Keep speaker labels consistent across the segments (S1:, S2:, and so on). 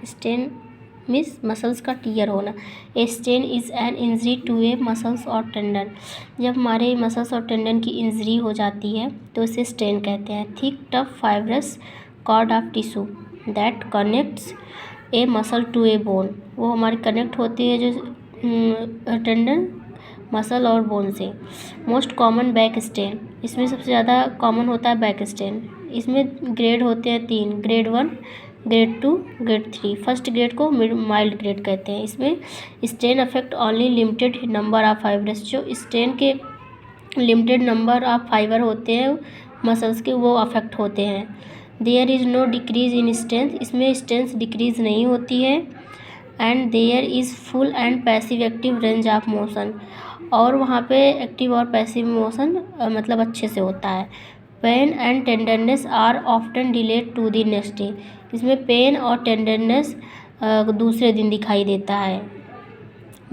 S1: Stand means muscles का tear होना। A strain is an injury to a muscles or tendon. जब हमारे muscles or tendon की injury हो जाती है तो इसे स्टेन कहते हैं। Thick tough fibrous cord of tissue that connects a muscle to a bone. वो हमारी कनेक्ट होती है जो टेंडन, मसल और बोन से। मोस्ट कॉमन बैक स्टेन, इसमें सबसे ज़्यादा कॉमन होता है बैक स्टेन। इसमें ग्रेड होते हैं 3, grade 1, grade 2, grade 3। First grade को माइल्ड ग्रेड कहते हैं। इसमें strain affect only limited number of fibres. जो स्टेन के लिमिटेड नंबर ऑफ फाइबर होते हैं मसल्स के, वो अफेक्ट होते हैं। There is no decrease in strength, इसमें स्ट्रेंथ डिक्रीज नहीं होती है। And there is full and passive active range of motion, और वहाँ पे एक्टिव और पैसिव मोशन मतलब अच्छे से होता है। Pain and tenderness are often delayed to the next day, इसमें पेन और टेंडरनेस दूसरे दिन दिखाई देता है।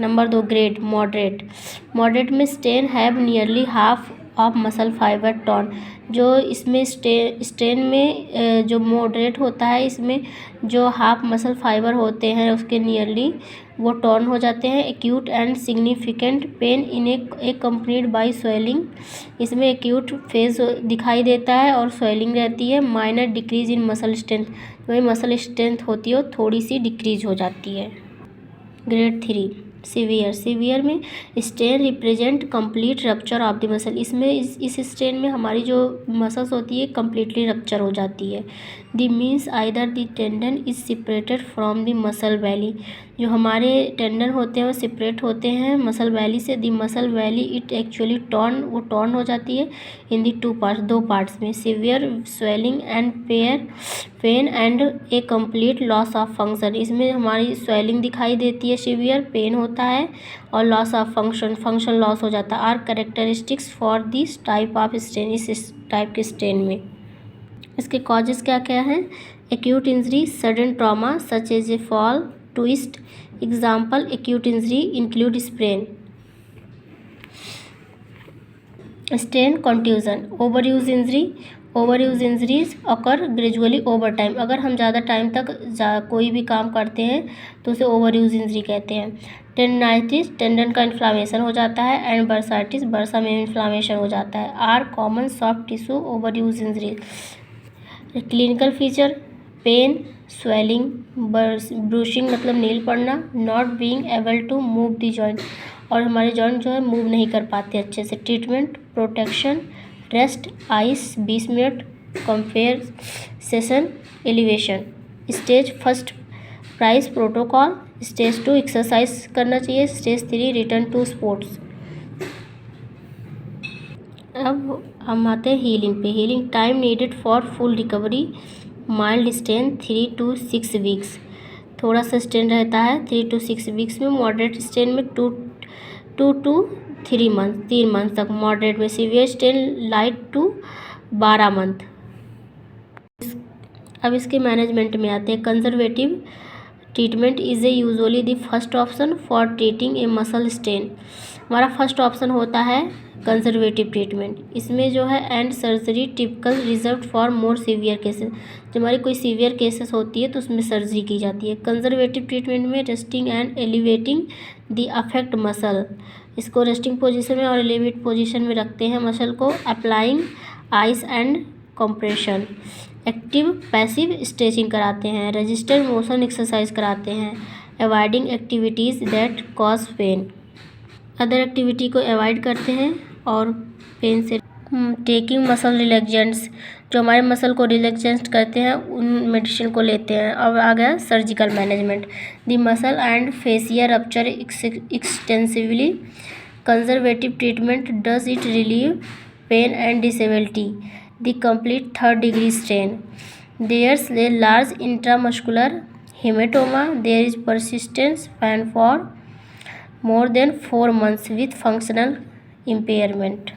S1: नंबर 2 ग्रेड मॉडरेट में strain have nearly half of muscle fibre torn. जो इसमें स्टेन में जो मॉडरेट होता है, इसमें जो हाफ मसल फाइबर होते हैं उसके नियरली वो टॉन हो जाते हैं। Acute and significant pain in accompanied by swelling, इसमें एक्यूट फेज दिखाई देता है और स्वेलिंग रहती है। Minor decrease in muscle strength, वही मसल स्ट्रेंथ होती है वो थोड़ी सी डिक्रीज हो जाती है। ग्रेड 3 सीवियर में strain represent complete rupture of the muscle, इसमें इस स्टेन में हमारी जो मसल्स होती है कम्प्लीटली रप्चर हो जाती है। The means either the tendon is separated from the muscle belly, जो हमारे टेंडन होते हैं वो सेपरेट होते हैं मसल वैली से। The muscle belly it actually वो टॉर्न हो जाती है इन दी 2 पार्ट्स, 2 पार्ट्स में। Severe swelling and pain and a complete loss of function, इसमें हमारी स्वेलिंग दिखाई देती है, सीवियर पेन होता है और लॉस ऑफ फंक्शन लॉस हो जाता है। Are characteristics for this type of strain, इस टाइप के स्टेन में। इसके कॉजेज़ क्या क्या हैं? Acute injury, sudden trauma such as a fall, twist. Example acute injury include sprain. Strain contusion, overuse injuries occur gradually over time, अगर हम ज़्यादा टाइम तक कोई भी काम करते हैं तो उसे ओवर यूज इंजरी कहते हैं। टेंडाइटिस, टेंडन का इन्फ्लामेशन हो जाता है। एंड बर्साइटिस, बर्सा में इन्फ्लामेशन हो जाता है। Are common soft tissue over use injury. Clinical feature pain, swelling, bruising मतलब नील पड़ना, not being able to move the joint, और हमारे जॉइंट जो है मूव नहीं कर पाते अच्छे से। Treatment protection, rest ice 20 minute, compare session, elevation. Stage 1 price protocol, stage 2 exercise करना चाहिए, स्टेज 3 रिटर्न टू स्पोर्ट्स। अब हम आते हैं हीलिंग पे। Healing time needed for full recovery, mild strain 3 to 6 weeks, थोड़ा सा स्टेन रहता है 3 to 6 वीक्स में। मॉडरेट स्टेन में 2 to 3 मंथ, 3 मंथ तक मॉडरेट में। Severe strain light to 12 month. अब इसके मैनेजमेंट में आते हैं। Conservative treatment is a usually the first option for treating a muscle strain, हमारा फर्स्ट ऑप्शन होता है कंजर्वेटिव ट्रीटमेंट। इसमें जो है and surgery typical reserve for more severe cases, जब हमारी कोई सीवियर केसेस होती है तो उसमें सर्जरी की जाती है। कंजर्वेटिव ट्रीटमेंट में resting and elevating the affect muscle, इसको रेस्टिंग पोजीशन में और एलिवेट पोजीशन में रखते हैं मसल को। Applying ice and compression, active passive stretching कराते हैं। रजिस्टर मोशन एक्सरसाइज कराते हैं। Avoiding activities that cause pain, other activity को अवॉइड करते हैं और पेन से। टेकिंग मसल रिलैक्सेंट्स, जो हमारे मसल को रिलैक्सेंट करते हैं उन मेडिसिन को लेते हैं। अब आ गया surgical management. The muscle and facial rupture extensively, conservative treatment does it relieve pain and disability. The complete 3rd degree strain, there's a large intramuscular hematoma, there is persistence and for more than 4 months with functional impairment.